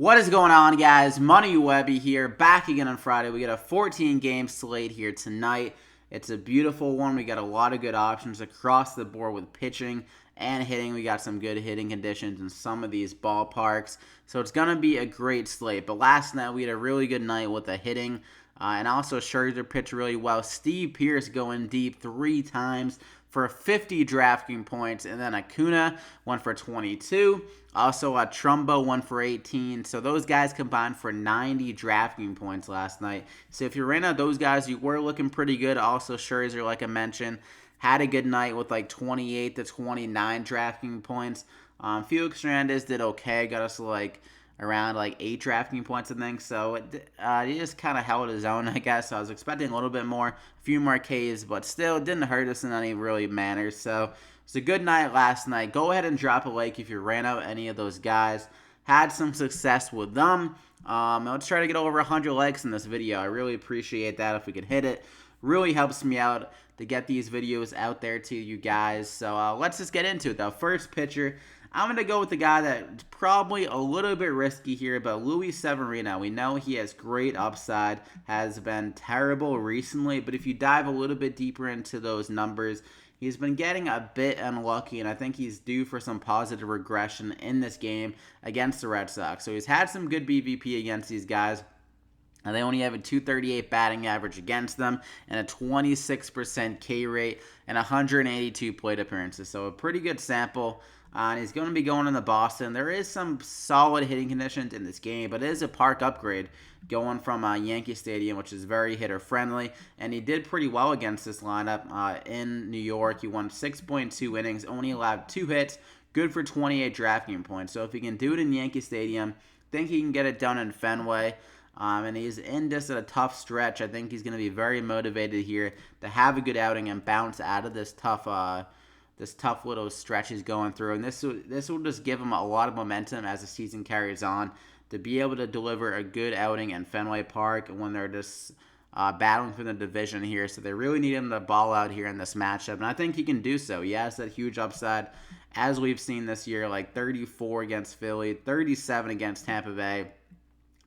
What is going on, guys? Money Webby here, back again on Friday. We got a 14-game slate here tonight. It's a beautiful one. We got a lot of good options across the board with pitching and hitting. We got some good hitting conditions in some of these ballparks. So it's going to be a great slate. But last night, we had a really good night with the hitting. And also, Scherzer pitched really well. Steve Pearce going deep 3 times for 50 DraftKings points. And then Acuna went for 22. Also, Trumbo went for 18. So those guys combined for 90 DraftKings points last night. So if you ran out those guys, you were looking pretty good. Also, Scherzer, like I mentioned, had a good night with like 28 to 29 DraftKings points. Felix Hernandez did okay. Got us like around like 8 DraftKings points, I think. So he just kind of held his own, I guess. So I was expecting a little bit more, a few more Ks, but still it didn't hurt us in any really manner. So it's a good night last night. Go ahead and drop a like if you ran out any of those guys. Had some success with them. Let's try to get over 100 likes in this video. I really appreciate that if we could hit it. Really helps me out to get these videos out there to you guys. So let's just get into it. The first pitcher, I'm going to go with the guy that's probably a little bit risky here, but Luis Severino. We know he has great upside, has been terrible recently, but if you dive a little bit deeper into those numbers, he's been getting a bit unlucky, and I think he's due for some positive regression in this game against the Red Sox. So he's had some good BVP against these guys. And they only have a 238 batting average against them and a 26% K rate and 182 plate appearances. So a pretty good sample. And he's going to be going into Boston. There is some solid hitting conditions in this game, but it is a park upgrade going from Yankee Stadium, which is very hitter-friendly. And he did pretty well against this lineup in New York. He won 6.2 innings, only allowed 2 hits, good for 28 DraftKings points. So if he can do it in Yankee Stadium, I think he can get it done in Fenway. And he's in just a tough stretch. I think he's going to be very motivated here to have a good outing and bounce out of this tough little stretch he's going through. And this will just give him a lot of momentum as the season carries on to be able to deliver a good outing in Fenway Park when they're just battling for the division here. So they really need him to ball out here in this matchup. And I think he can do so. He has that huge upside, as we've seen this year, like 34 against Philly, 37 against Tampa Bay,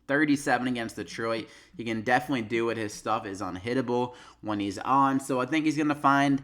37 against Detroit. He can definitely do it. His stuff is unhittable when he's on. So I think he's going to find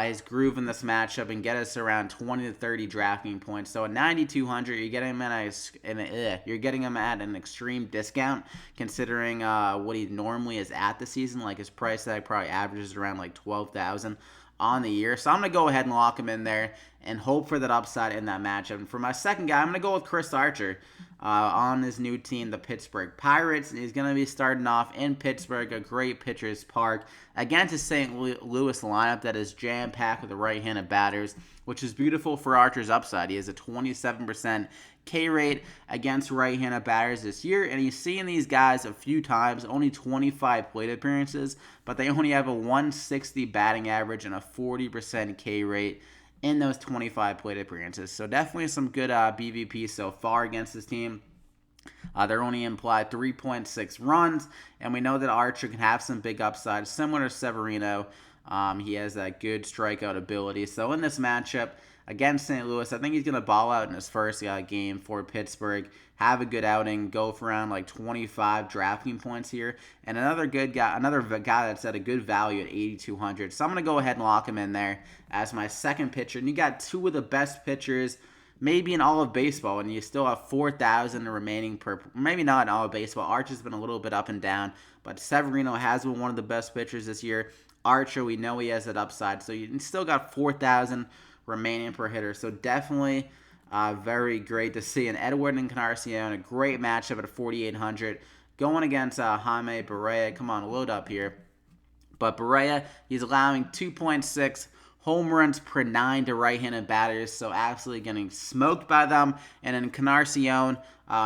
his groove in this matchup and get us around 20 to 30 DraftKings points. So at 9,200, you're getting him at an extreme discount considering what he normally is at the season. Like his price tag probably averages around like 12,000 on the year. So I'm going to go ahead and lock him in there and hope for that upside in that matchup. And for my second guy, I'm going to go with Chris Archer on his new team, the Pittsburgh Pirates. And he's going to be starting off in Pittsburgh, a great pitcher's park, against a St. Louis lineup that is jam-packed with the right-handed batters, which is beautiful for Archer's upside. He has a 27% K rate against right-handed batters this year, and he's seen these guys a few times, only 25 plate appearances, but they only have a 160 batting average and a 40% K rate in those 25 plate appearances. So definitely some good BVP so far against this team. They're only implied 3.6 runs, and we know that Archer can have some big upside, similar to Severino. He has that good strikeout ability. So in this matchup against St. Louis, I think he's going to ball out in his first game for Pittsburgh, have a good outing, go for around like 25 DraftKings points here, and another guy that's at a good value at 8,200. So I'm going to go ahead and lock him in there as my second pitcher. And you got 2 of the best pitchers maybe in all of baseball, and you still have 4,000 remaining per, maybe not in all of baseball. Archer's been a little bit up and down, but Severino has been one of the best pitchers this year. Archer, we know he has that upside, so you still got 4,000 remaining per hitter. So definitely very great to see. And EDWIN and Encarnacion, a great matchup at 4,800, going against Jaime Barria. Come on, load up here. But Barria, he's allowing 2.6 home runs per 9 to right-handed batters, so absolutely getting smoked by them. And in Encarnacion,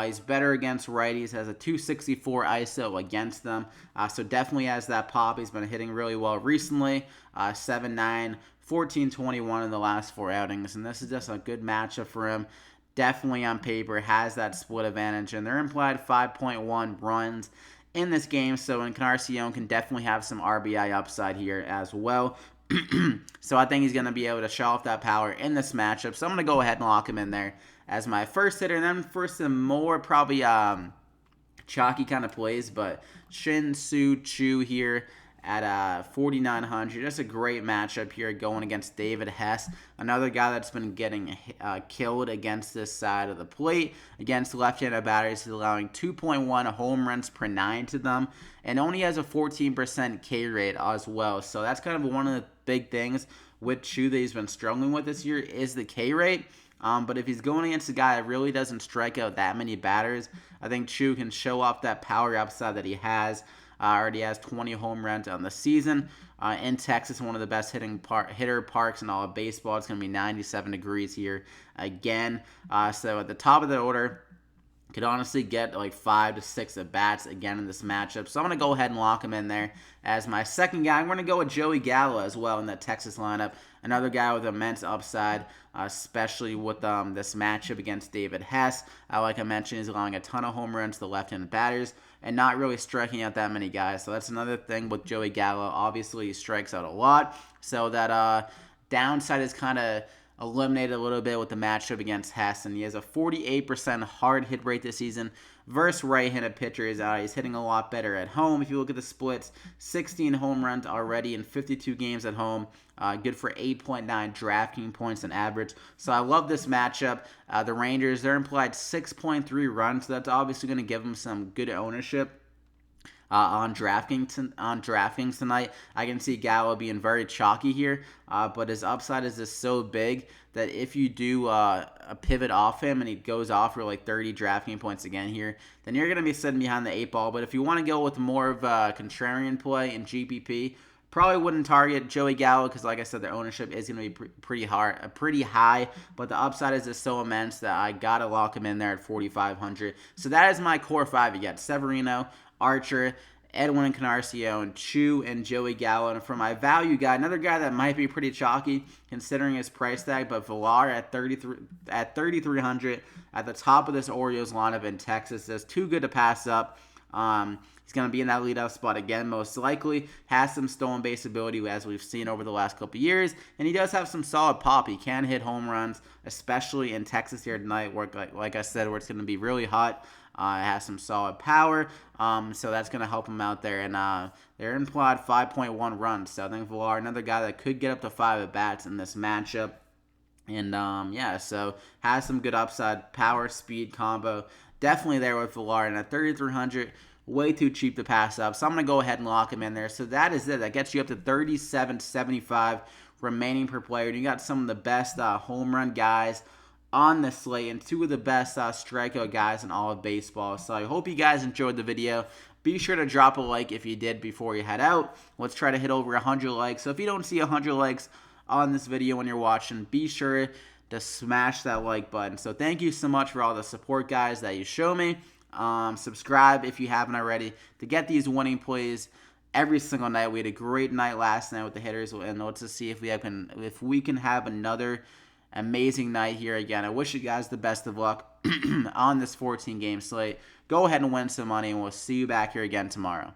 he's better against righties, has a 264 ISO against them, so definitely has that pop. He's been hitting really well recently, 7-9, 14-21 in the last 4 outings, and this is just a good matchup for him. Definitely on paper has that split advantage, and they're implied 5.1 runs in this game, so Encarnacion can definitely have some RBI upside here as well. So I think he's going to be able to show off that power in this matchup. So I'm going to go ahead and lock him in there as my first hitter. And then for some more probably chalky kind of plays, but SHIN-SOO CHOO here at 4,900. Just a great matchup here going against David Hess, another guy that's been getting killed against this side of the plate. Against left-handed batters, he's allowing 2.1 home runs per 9 to them, and only has a 14% K rate as well. So that's kind of one of the big things with CHOO that he's been struggling with this year is the K rate. But if he's going against a guy that really doesn't strike out that many batters, I think CHOO can show off that power upside that he has. Already has 20 home runs on the season. In Texas, one of the best hitter parks in all of baseball. It's going to be 97 degrees here again. So at the top of the order, could honestly get like 5 to 6 at-bats again in this matchup. So I'm going to go ahead and lock him in there as my second guy. I'm going to go with Joey Gallo as well in that Texas lineup. Another guy with immense upside, especially with this matchup against David Hess. Like I mentioned, he's allowing a ton of home runs to the left-handed batters and not really striking out that many guys. So that's another thing with Joey Gallo. Obviously, he strikes out a lot. So that downside is kind of eliminated a little bit with the matchup against Hess, and he has a 48% hard hit rate this season versus right-handed pitchers. He's hitting a lot better at home. If you look at the splits, 16 home runs already in 52 games at home, good for 8.9 DraftKings points on average. So I love this matchup. The Rangers, they're implied 6.3 runs, so that's obviously going to give them some good ownership. On DraftKings tonight. I can see Gallo being very chalky here, but his upside is just so big that if you do a pivot off him and he goes off for like 30 DraftKings points again here, then you're going to be sitting behind the 8 ball. But if you want to go with more of a contrarian play in GPP, probably wouldn't target Joey Gallo because, like I said, the ownership is going to be pretty high, but the upside is just so immense that I got to lock him in there at 4,500. So that is my core 5. You got Severino, Archer, EDWIN, Encarnacion, CHOO, and Joey Gallo. And for my value guy, another guy that might be pretty chalky considering his price tag, but VILLAR at 3,300 at the top of this Orioles lineup in Texas is too good to pass up. He's going to be in that leadoff spot again, most likely. Has some stolen base ability, as we've seen over the last couple of years. And he does have some solid pop. He can hit home runs, especially in Texas here tonight, where, like I said, where it's going to be really hot. It has some solid power, so that's going to help him out there. And they're implied 5.1 runs. So I think VILLAR, another guy that could get up to 5 at-bats in this matchup. And, yeah, so has some good upside. Power, speed combo. Definitely there with VILLAR. And at 3,300, way too cheap to pass up. So I'm going to go ahead and lock him in there. So that is it. That gets you up to 37.75 remaining per player. And you got some of the best home run guys on the slate and 2 of the best strikeout guys in all of baseball. So I hope you guys enjoyed the video. Be sure to drop a like if you did before you head out. Let's try to hit over 100 likes. So if you don't see 100 likes on this video when you're watching, be sure to smash that like button. So thank you so much for all the support, guys, that you show me. Subscribe if you haven't already to get these winning plays every single night. We had a great night last night with the hitters, and let's just see if we can have another amazing night here again. I wish you guys the best of luck on this 14-game slate. Go ahead and win some money, and we'll see you back here again tomorrow.